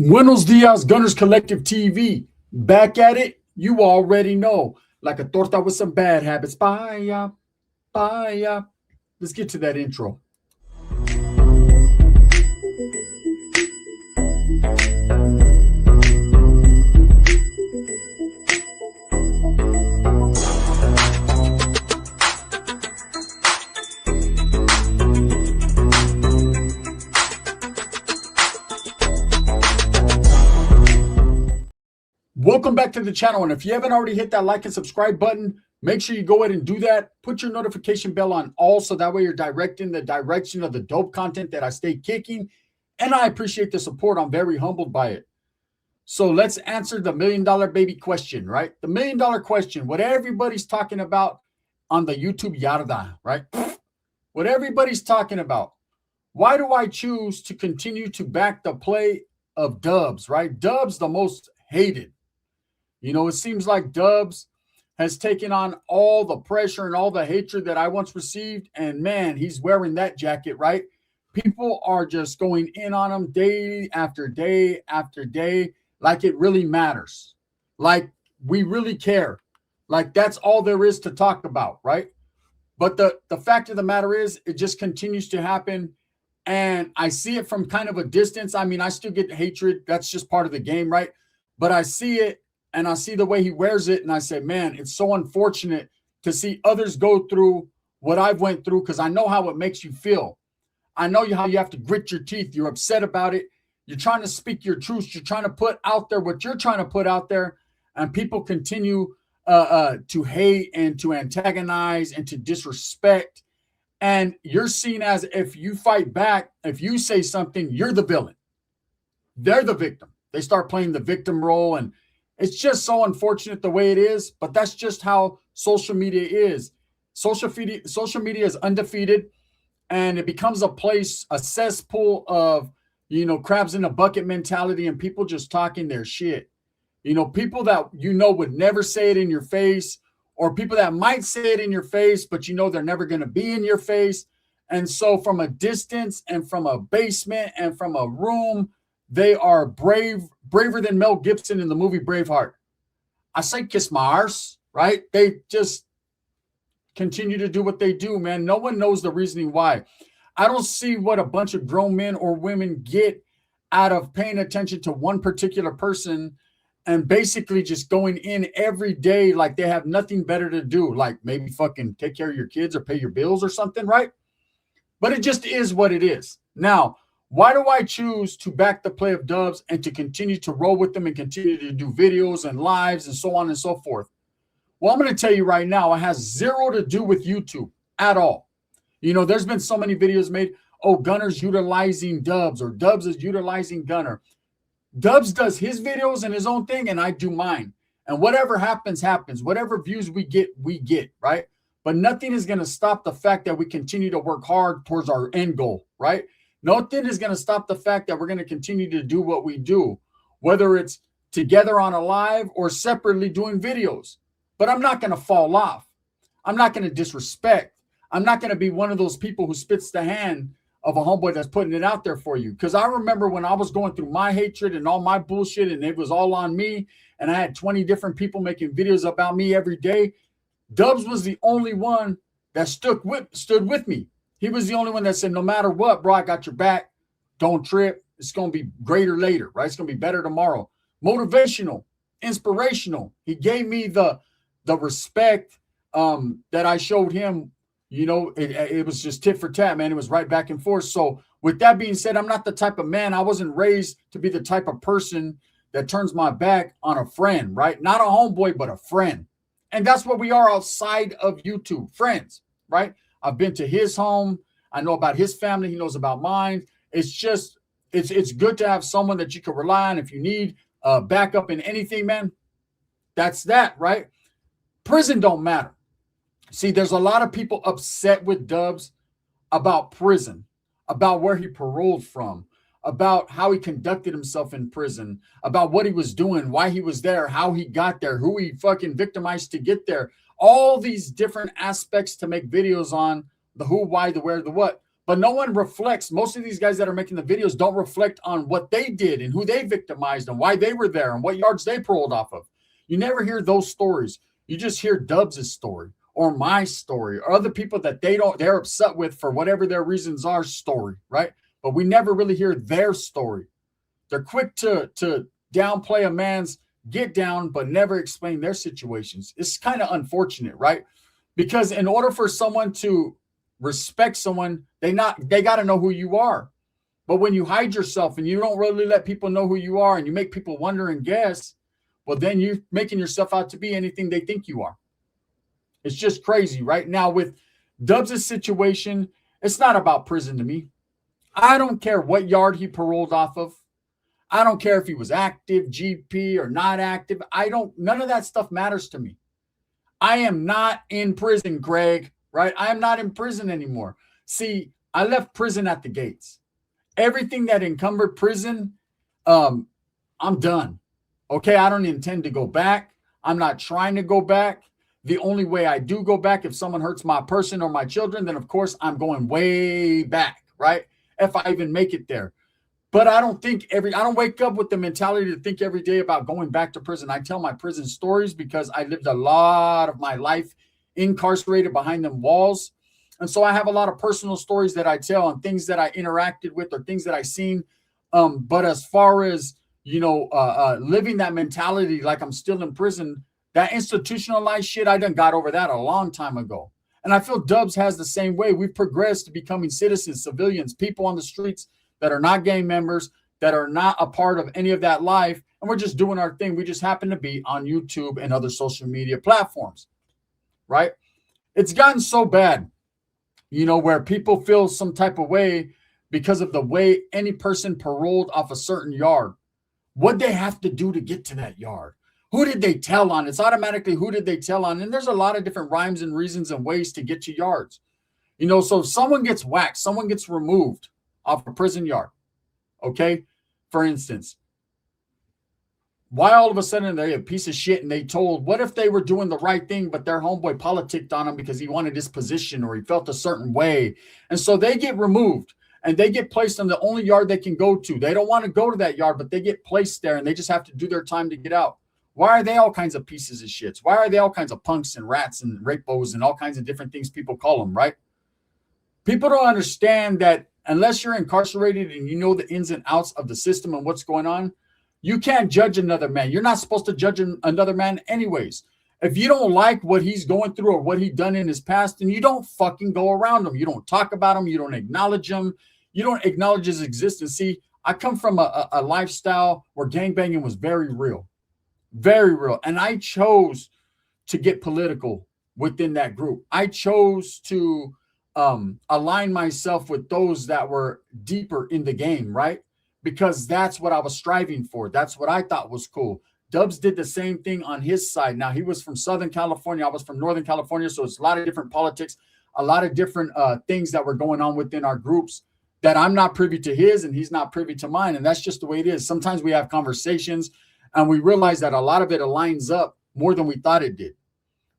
Buenos dias, Gunners Collective TV. Back at it, you already know. Like a torta with some bad habits. Bye, bye. Let's get to that intro. Welcome back to the channel, and if you haven't already hit that like and subscribe button, make sure you go ahead and do that. Put your notification bell on all so that way you're directing the direction of the dope content that I stay kicking, and I appreciate the support. I'm very humbled by it. So let's answer the $1 million baby question, right? The $1 million question, what everybody's talking about on the YouTube yarda, right? What everybody's talking about. Why do I choose to continue to back the play of Dubs, right? Dubs, the most hated. You know, it seems like Dubs has taken on all the pressure and all the hatred that I once received. And man, he's wearing that jacket, right? People are just going in on him day after day after day, like it really matters. Like we really care. Like that's all there is to talk about, right? But the fact of the matter is, it just continues to happen. And I see it from kind of a distance. I mean, I still get hatred. That's just part of the game, right? But I see it. And I see the way he wears it, and I say, man, it's so unfortunate to see others go through what I've went through, because I know how it makes you feel. I know how you have to grit your teeth. You're upset about it. You're trying to speak your truth. You're trying to put out there what you're trying to put out there, and people continue to hate and to antagonize and to disrespect. And you're seen as, if you fight back, if you say something, you're the villain. They're the victim. They start playing the victim role, and it's just so unfortunate the way it is, but that's just how social media is. Social media is undefeated, and it becomes a place, a cesspool of, you know, crabs in a bucket mentality and people just talking their shit. You know, people that, you know, would never say it in your face, or people that might say it in your face, but you know they're never going to be in your face. And so from a distance and from a basement and from a room, they are braver than Mel Gibson in the movie Braveheart. I say kiss my arse, right? They just continue to do what they do, man. No one knows the reasoning why. I don't see what a bunch of grown men or women get out of paying attention to one particular person and basically just going in every day like they have nothing better to do, like maybe fucking take care of your kids or pay your bills or something, right? But it just is what it is. Now, why do I choose to back the play of Dubs and to continue to roll with them and continue to do videos and lives and so on and so forth? Well, I'm going to tell you right now, it has zero to do with YouTube at all. You know, there's been so many videos made, oh, Gunner's utilizing Dubs, or Dubs is utilizing Gunner. Dubs does his videos and his own thing, and I do mine. And whatever happens, happens. Whatever views we get, right? But nothing is going to stop the fact that we continue to work hard towards our end goal, right? Nothing is going to stop the fact that we're going to continue to do what we do, whether it's together on a live or separately doing videos. But I'm not going to fall off. I'm not going to disrespect. I'm not going to be one of those people who spits the hand of a homeboy that's putting it out there for you. Because I remember when I was going through my hatred and all my bullshit, and it was all on me, and I had 20 different people making videos about me every day, Dubs was the only one that stood with me. He was the only one that said, no matter what, bro, I got your back. Don't trip. It's going to be greater later, right? It's going to be better tomorrow. Motivational, inspirational. He gave me the respect that I showed him. You know, it was just tit for tat, man. It was right back and forth. So with that being said, I'm not the type of man. I wasn't raised to be the type of person that turns my back on a friend, right? Not a homeboy, but a friend. And that's what we are outside of YouTube, friends, right? I've been to his home. I know about his family. He knows about mine. It's just, it's good to have someone that you can rely on if you need backup in anything, man. That's that, right? Prison don't matter. See, there's a lot of people upset with Dubs about prison, about where he paroled from, about how he conducted himself in prison, about what he was doing, why he was there, how he got there, who he fucking victimized to get there. All these different aspects to make videos on, the who, why, the where, the what. But no one reflects. Most of these guys that are making the videos don't reflect on what they did and who they victimized and why they were there and what yards they paroled off of. You never hear those stories. You just hear Dubs' story or my story or other people that they're upset with for whatever their reasons are story, right? But we never really hear their story. They're quick to downplay a man's get down, but never explain their situations. It's kind of unfortunate, right? Because in order for someone to respect someone, they got to know who you are. But when you hide yourself and you don't really let people know who you are and you make people wonder and guess, well, then you're making yourself out to be anything they think you are. It's just crazy. Right now with Dubs' situation, it's not about prison to me. I don't care what yard he paroled off of. I don't care if he was active, GP, or not active. None of that stuff matters to me. I am not in prison, Greg, right? I am not in prison anymore. See, I left prison at the gates. Everything that encumbered prison, I'm done. Okay, I don't intend to go back. I'm not trying to go back. The only way I do go back, if someone hurts my person or my children, then of course I'm going way back, right? If I even make it there. But I don't wake up with the mentality to think every day about going back to prison. I tell my prison stories because I lived a lot of my life incarcerated behind them walls. And so I have a lot of personal stories that I tell and things that I interacted with or things that I seen. But as far as, living that mentality like I'm still in prison, that institutionalized shit, I done got over that a long time ago. And I feel Dubs has the same way. We've progressed to becoming citizens, civilians, people on the streets that are not gang members, that are not a part of any of that life. And we're just doing our thing. We just happen to be on YouTube and other social media platforms, right? It's gotten so bad, where people feel some type of way because of the way any person paroled off a certain yard. What they have to do to get to that yard? Who did they tell on? It's automatically who did they tell on? And there's a lot of different rhymes and reasons and ways to get to yards. So if someone gets whacked, someone gets removed off a prison yard, okay? For instance, why all of a sudden they're a piece of shit and they told, what if they were doing the right thing, but their homeboy politicked on him because he wanted his position or he felt a certain way. And so they get removed and they get placed on the only yard they can go to. They don't want to go to that yard, but they get placed there and they just have to do their time to get out. Why are they all kinds of pieces of shits? Why are they all kinds of punks and rats and rapos and all kinds of different things people call them, right? People don't understand that unless you're incarcerated and you know the ins and outs of the system and what's going on, you can't judge another man. You're not supposed to judge another man anyways. If you don't like what he's going through or what he done in his past, then you don't fucking go around him. You don't talk about him. You don't acknowledge him. You don't acknowledge his existence. See, I come from a lifestyle where gangbanging was very real. Very real. And I chose to get political within that group. I chose to align myself with those that were deeper in the game, right? Because that's what I was striving for. That's what I thought was cool. Dubs did the same thing on his side. Now, he was from Southern California. I was from Northern California. So it's a lot of different politics, a lot of different things that were going on within our groups that I'm not privy to his and he's not privy to mine. And that's just the way it is. Sometimes we have conversations and we realize that a lot of it aligns up more than we thought it did.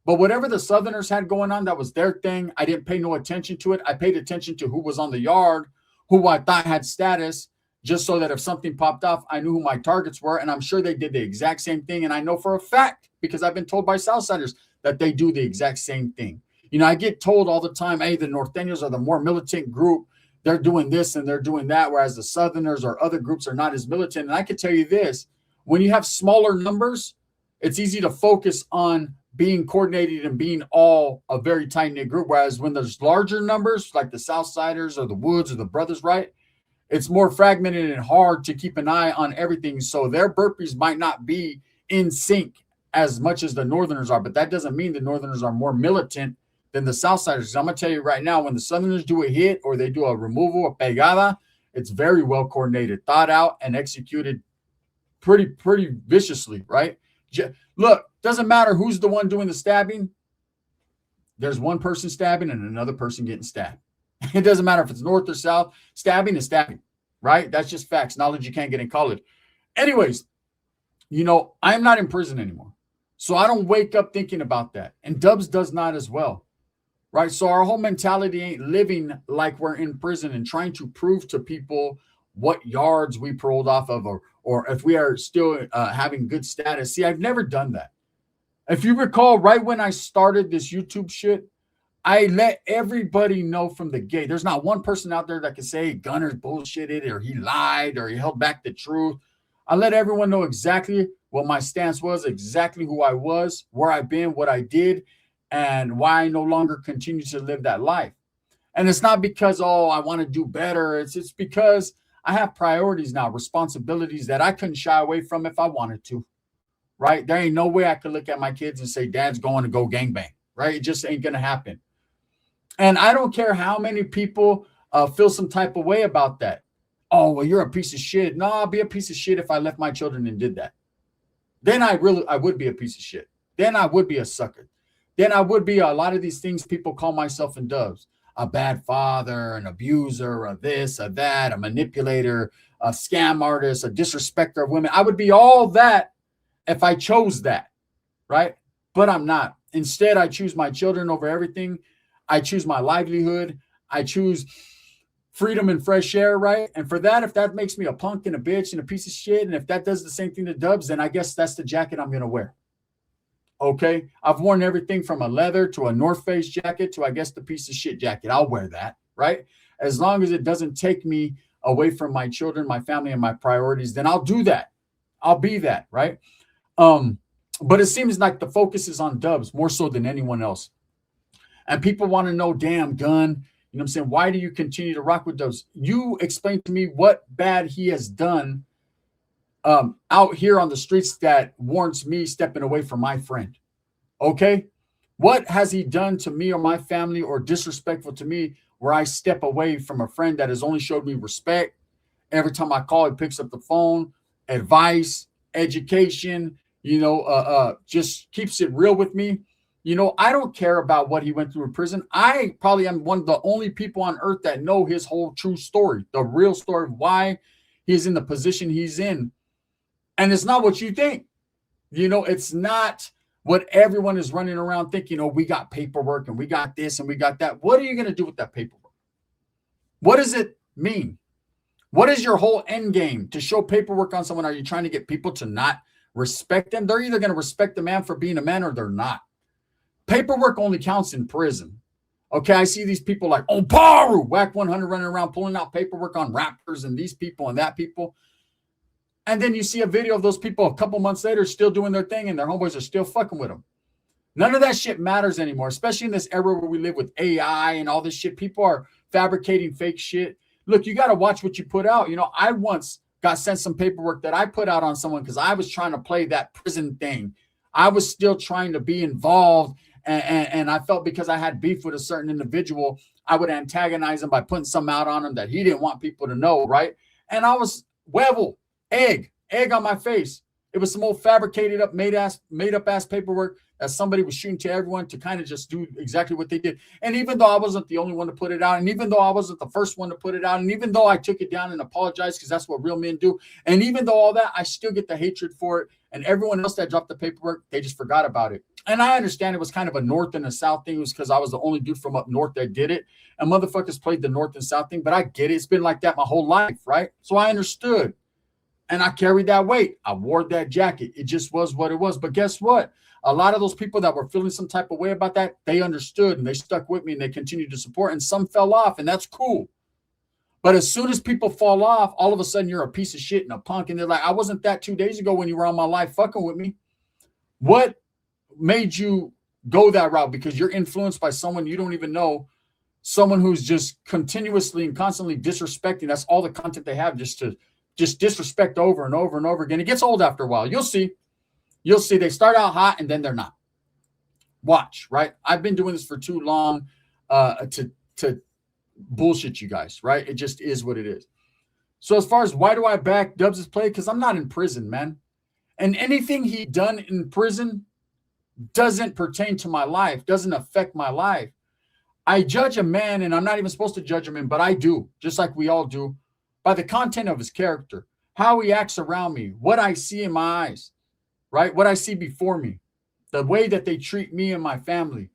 But whatever the Southerners had going on, that was their thing. I didn't pay no attention to it. I paid attention to who was on the yard, who I thought had status, just so that if something popped off, I knew who my targets were. And I'm sure they did the exact same thing. And I know for a fact, because I've been told by Southsiders, that they do the exact same thing. I get told all the time, hey, the Norteños are the more militant group. They're doing this and they're doing that, whereas the Southerners or other groups are not as militant. And I can tell you this, when you have smaller numbers, it's easy to focus on being coordinated and being all a very tight-knit group. Whereas when there's larger numbers, like the Southsiders or the Woods or the Brothers, right? It's more fragmented and hard to keep an eye on everything. So their burpees might not be in sync as much as the Northerners are, but that doesn't mean the Northerners are more militant than the Southsiders. I'm going to tell you right now, when the Southerners do a hit or they do a removal, a pegada, it's very well coordinated, thought out, and executed pretty viciously, right? Look, doesn't matter who's the one doing the stabbing. There's one person stabbing and another person getting stabbed. It doesn't matter if it's north or south. Stabbing is stabbing, right? That's just facts. Knowledge you can't get in college. Anyways, I'm not in prison anymore. So I don't wake up thinking about that. And Dubs does not as well. right? So our whole mentality ain't living like we're in prison and trying to prove to people what yards we paroled off of, or if we are still having good status. See, I've never done that. If you recall, right when I started this YouTube shit, I let everybody know from the gate. There's not one person out there that can say Gunner's bullshitted or he lied or he held back the truth. I let everyone know exactly what my stance was, exactly who I was, where I've been, what I did, and why I no longer continue to live that life. And it's not because, oh, I want to do better. It's because I have priorities now, responsibilities that I couldn't shy away from if I wanted to, right? There ain't no way I could look at my kids and say, Dad's going to go gangbang, right? It just ain't going to happen. And I don't care how many people feel some type of way about that. Oh, well, you're a piece of shit. No, I'll be a piece of shit if I left my children and did that. Then I would be a piece of shit. Then I would be a sucker. Then I would be a lot of these things people call myself in doves. A bad father, an abuser, a this, a that, a manipulator, a scam artist, a disrespecter of women. I would be all that if I chose that, right? But I'm not. Instead, I choose my children over everything. I choose my livelihood. I choose freedom and fresh air, right? And for that, if that makes me a punk and a bitch and a piece of shit, and if that does the same thing to Dubs, then I guess that's the jacket I'm going to wear. Okay? I've worn everything from a leather to a North Face jacket to, I guess, the piece of shit jacket. I'll wear that, right? As long as it doesn't take me away from my children, my family, and my priorities, then I'll do that. I'll be that, right? But it seems like the focus is on Dubs more so than anyone else. And people want to know, damn, Gun, you know what I'm saying? Why do you continue to rock with Dubs? You explain to me what bad he has done out here on the streets that warrants me stepping away from my friend. Okay? What has he done to me or my family or disrespectful to me where I step away from a friend that has only showed me respect? Every time I call, he picks up the phone, advice, education, just keeps it real with me. I don't care about what he went through in prison. I probably am one of the only people on earth that know his whole true story, the real story of why he's in the position he's in. And it's not what you think. It's not what everyone is running around thinking, oh, we got paperwork and we got this and we got that. What are you going to do with that paperwork? What does it mean? What is your whole end game to show paperwork on someone? Are you trying to get people to not respect them? They're either going to respect the man for being a man or they're not. Paperwork only counts in prison. Okay, I see these people like, oh, Baru, Whack 100 running around pulling out paperwork on rappers and these people and that people. And then you see a video of those people a couple months later still doing their thing and their homeboys are still fucking with them. None of that shit matters anymore, especially in this era where we live with AI and all this shit. People are fabricating fake shit. Look, you got to watch what you put out. I once got sent some paperwork that I put out on someone because I was trying to play that prison thing. I was still trying to be involved. And I felt because I had beef with a certain individual, I would antagonize him by putting something out on him that he didn't want people to know, right? And I was egg on my face. It was some old fabricated up, made up ass paperwork that somebody was shooting to everyone to kind of just do exactly what they did. And even though I wasn't the only one to put it out, and even though I wasn't the first one to put it out, and even though I took it down and apologized because that's what real men do, and even though all that, I still get the hatred for it. And everyone else that dropped the paperwork, they just forgot about it. And I understand it was kind of a north and a south thing. It was because I was the only dude from up north that did it. And motherfuckers played the north and south thing, but I get it. It's been like that my whole life, right? So I understood. And I carried that weight. I wore that jacket. It just was what it was. But guess what? A lot of those people that were feeling some type of way about that, they understood and they stuck with me and they continued to support. And some fell off, and that's cool. But as soon as people fall off, all of a sudden you're a piece of shit and a punk. And they're like, I wasn't that 2 days ago when you were on my life fucking with me. What made you go that route? Because you're influenced by someone you don't even know, someone who's just continuously and constantly disrespecting. That's all the content they have, just disrespect over and over and over again. It gets old after a while. You'll see. They start out hot and then they're not. Watch, right? I've been doing this for too long to bullshit you guys, right? It just is what it is. So as far as why do I back Dubs' play? Because I'm not in prison, man. And anything he done in prison doesn't pertain to my life, doesn't affect my life. I judge a man, and I'm not even supposed to judge him, but I do, just like we all do, by the content of his character, how he acts around me, what I see in my eyes, right? What I see before me, the way that they treat me and my family.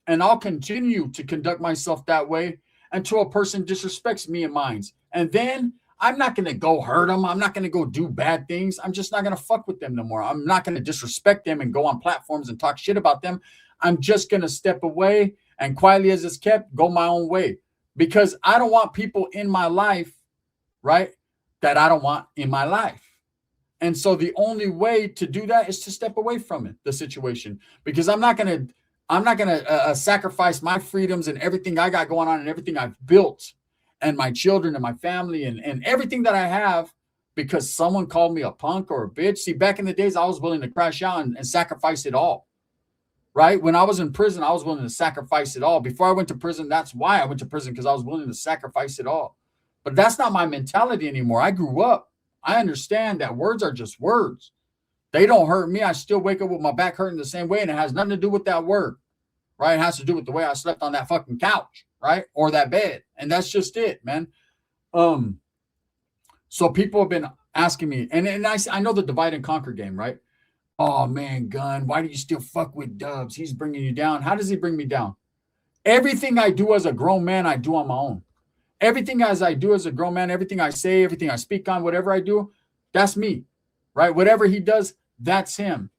And I'll continue to conduct myself that way until a person disrespects me and mine. And then I'm not going to go hurt them. I'm not going to go do bad things. I'm just not going to fuck with them no more. I'm not going to disrespect them and go on platforms and talk shit about them. I'm just going to step away and quietly as it's kept, go my own way. Because I don't want people in my life, right, that I don't want in my life. And so the only way to do that is to step away from it, the situation, because I'm not going to sacrifice my freedoms and everything I got going on and everything I've built and my children and my family and everything that I have because someone called me a punk or a bitch. See, back in the days, I was willing to crash out and sacrifice it all, right? When I was in prison, I was willing to sacrifice it all. Before I went to prison, that's why I went to prison, because I was willing to sacrifice it all. But that's not my mentality anymore. I grew up. I understand that words are just words. They don't hurt me. I still wake up with my back hurting the same way, and it has nothing to do with that word, right? It has to do with the way I slept on that fucking couch, right? Or that bed. And that's just it, man. So people have been asking me, and I know the divide and conquer game, right? Oh, man, Gun, why do you still fuck with Dubs? He's bringing you down. How does he bring me down? Everything I do as a grown man, I do on my own. Everything as I do as a grown man, everything I say, everything I speak on, whatever I do, that's me, right? Whatever he does, that's him.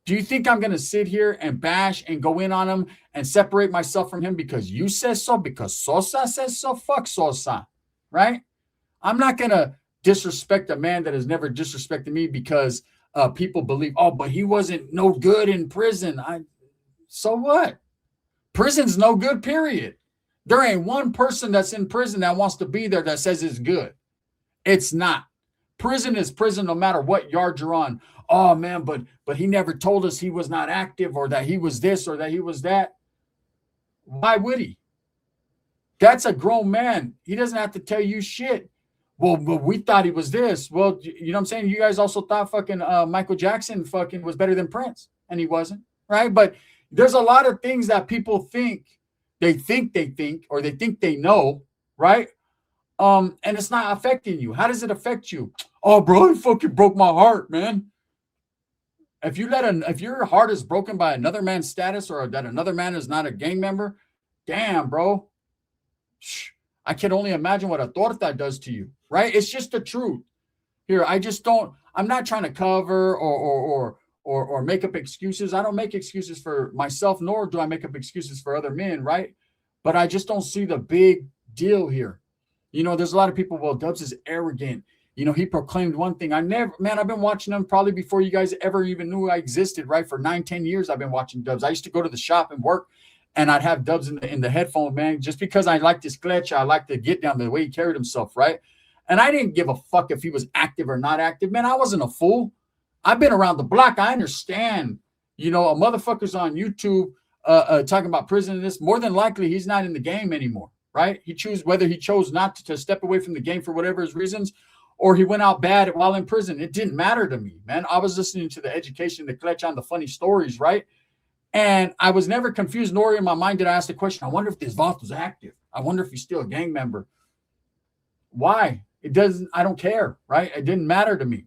Do you think I'm going to sit here and bash and go in on him and separate myself from him because you said so, because Sosa says so? Fuck Sosa, right? I'm not going to disrespect a man that has never disrespected me because people believe, oh, but he wasn't no good in prison. So what? Prison's no good, period. There ain't one person that's in prison that wants to be there that says it's good. It's not. Prison is prison no matter what yard you're on. Oh, man, but he never told us he was not active or that he was this or that he was that. Why would he? That's a grown man. He doesn't have to tell you shit. Well, we thought he was this. Well, you know what I'm saying? You guys also thought fucking Michael Jackson fucking was better than Prince, and he wasn't, right? But there's a lot of things that people think, or they think they know, right? And it's not affecting you. How does it affect you? Oh, bro, it fucking broke my heart, man. If your heart is broken by another man's status or that another man is not a gang member, damn, bro. I can only imagine what a torta does to you, right? It's just the truth. Here, I'm not trying to cover or make up excuses. I don't make excuses for myself, nor do I make up excuses for other men, right? But I just don't see the big deal here. You know, there's a lot of people, well, Dubs is arrogant. You know, he proclaimed one thing. I've been watching him probably before you guys ever even knew I existed, right? For 9-10 years, I've been watching Dubs. I used to go to the shop and work, and I'd have Dubs in the headphone, man, just because I liked his clutch. I liked to get down the way he carried himself, right? And I didn't give a fuck if he was active or not active. Man, I wasn't a fool. I've been around the block. I understand. You know, a motherfucker's on YouTube talking about prison and this. More than likely, he's not in the game anymore, right? Whether he chose not to step away from the game for whatever his reasons, or he went out bad while in prison. It didn't matter to me, man. I was listening to the education, the clutch on the funny stories, right? And I was never confused, nor in my mind did I ask the question, I wonder if this Vault was active. I wonder if he's still a gang member. Why? I don't care, right? It didn't matter to me.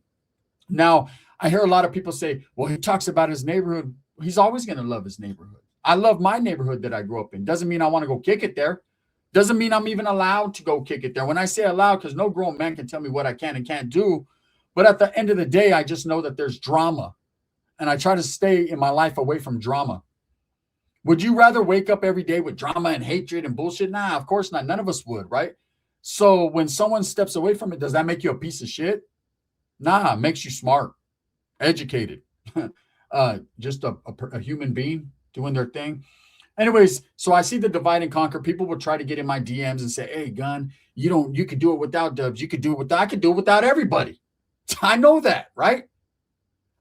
Now, I hear a lot of people say, well, he talks about his neighborhood. He's always going to love his neighborhood. I love my neighborhood that I grew up in. Doesn't mean I want to go kick it there. Doesn't mean I'm even allowed to go kick it there. When I say allowed, because no grown man can tell me what I can and can't do. But at the end of the day, I just know that there's drama. And I try to stay in my life away from drama. Would you rather wake up every day with drama and hatred and bullshit? Nah, of course not. None of us would, right? So when someone steps away from it, does that make you a piece of shit? Nah, it makes you smart, educated, just a human being doing their thing. Anyways, so I see the divide and conquer. People will try to get in my DMs and say, hey, Gun, you could do it without Dubs. You could do it without, I could do it without everybody. I know that, right?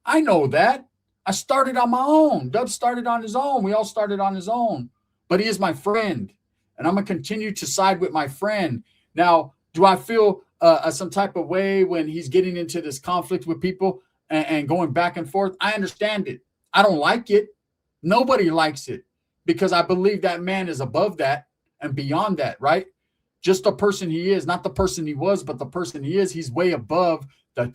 I know that. I started on my own. Dubs started on his own. We all started on his own. But he is my friend. And I'm going to continue to side with my friend. Now, do I feel some type of way when he's getting into this conflict with people and going back and forth? I understand it. I don't like it. Nobody likes it. Because I believe that man is above that and beyond that, right? Just the person he is, not the person he was, but the person he is. He's way above the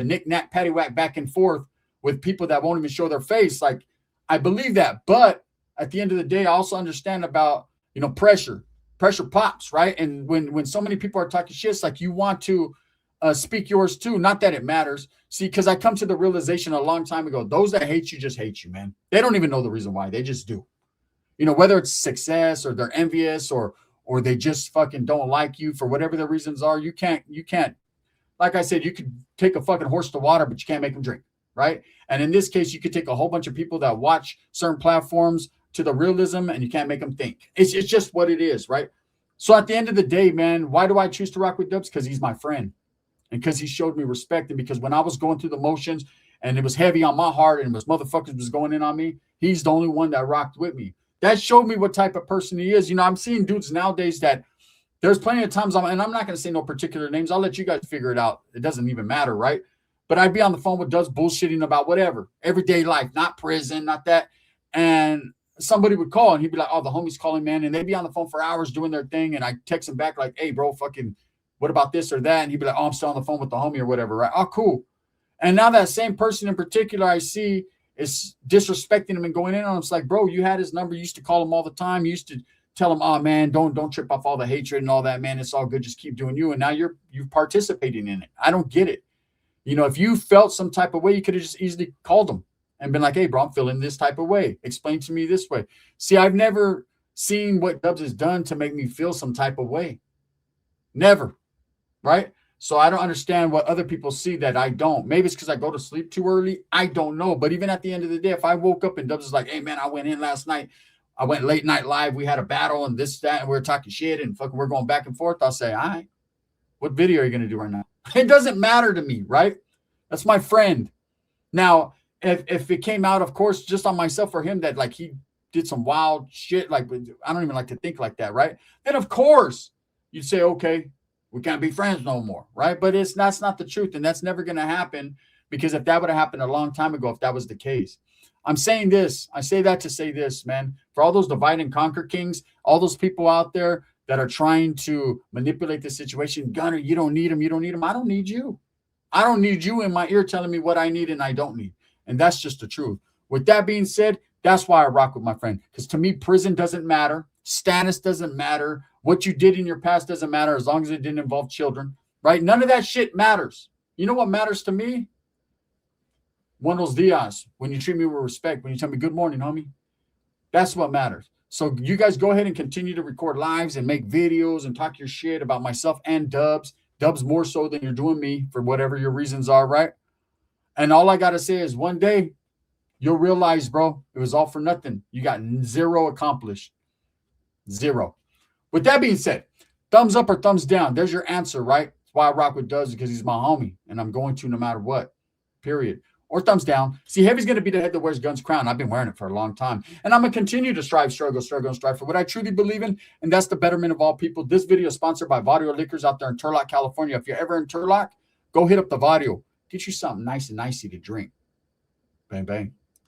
knick-knack, paddywhack back and forth with people that won't even show their face. Like, I believe that. But at the end of the day, I also understand about, pressure. Pressure pops, right? And when so many people are talking shit, it's like you want to speak yours too. Not that it matters. See, because I come to the realization a long time ago, those that hate you just hate you, man. They don't even know the reason why. They just do. Whether it's success or they're envious or they just fucking don't like you for whatever the reasons are. You can't, like I said, you could take a fucking horse to water, but you can't make them drink, right? And in this case, you could take a whole bunch of people that watch certain platforms to the realism and you can't make them think. It's just what it is, right? So at the end of the day, man, why do I choose to rock with Dubs? Because he's my friend and because he showed me respect. And because when I was going through the motions and it was heavy on my heart and those motherfuckers was going in on me, he's the only one that rocked with me. That showed me what type of person he is. I'm seeing dudes nowadays that there's plenty of times, and I'm not going to say no particular names. I'll let you guys figure it out. It doesn't even matter, right? But I'd be on the phone with Dubs bullshitting about whatever, everyday life, not prison, not that. And somebody would call and he'd be like, oh, the homie's calling, man. And they'd be on the phone for hours doing their thing. And I text him back like, hey, bro, fucking, what about this or that? And he'd be like, oh, I'm still on the phone with the homie or whatever, right? Oh, cool. And now that same person in particular I see is disrespecting him and going in on him. It's like, bro, you had his number. You used to call him all the time. You used to tell him, oh, man, don't trip off all the hatred and all that, man. It's all good. Just keep doing you. And now you're participating in it. I don't get it. If you felt some type of way, you could have just easily called him and been like, hey, bro, I'm feeling this type of way. Explain to me this way. See, I've never seen what Dubs has done to make me feel some type of way. Never. Right? So I don't understand what other people see that I don't. Maybe it's because I go to sleep too early. I don't know. But even at the end of the day, if I woke up and Dubs is like, hey, man, I went in last night. I went late night live. We had a battle and this, that, and we were talking shit and fucking we're going back and forth. I'll say, all right, what video are you going to do right now? It doesn't matter to me, right? That's my friend. Now, if it came out, of course, just on myself or him that like he did some wild shit, like I don't even like to think like that, right? Then, of course, you'd say, okay, we can't be friends no more, right? But that's not the truth, and that's never going to happen because if that would have happened a long time ago, if that was the case. I'm saying this. I say that to say this, man. For all those divide and conquer kings, all those people out there that are trying to manipulate the situation, Gunner, you don't need him. You don't need him. I don't need you. I don't need you in my ear telling me what I need and I don't need. And that's just the truth. With that being said, that's why I rock with my friend. Because to me, prison doesn't matter. Status doesn't matter. What you did in your past doesn't matter as long as it didn't involve children, right? None of that shit matters. You know what matters to me? Buenos dias. When you treat me with respect, when you tell me good morning, homie. That's what matters. So you guys go ahead and continue to record lives and make videos and talk your shit about myself and Dubs. Dubs more so than you're doing me for whatever your reasons are, right? And all I got to say is one day you'll realize, bro, it was all for nothing. You got zero accomplished. Zero. With that being said, thumbs up or thumbs down. There's your answer, right? That's why I rock with Dubs, because he's my homie and I'm going to no matter what, period. Or thumbs down. See, Heavy's going to be the head that wears Gun's crown. I've been wearing it for a long time. And I'm going to continue to struggle, and strive for what I truly believe in, and that's the betterment of all people. This video is sponsored by Vadio Liquors out there in Turlock, California. If you're ever in Turlock, go hit up the Vadio. Get you something nice and nicey to drink. Bang, bang.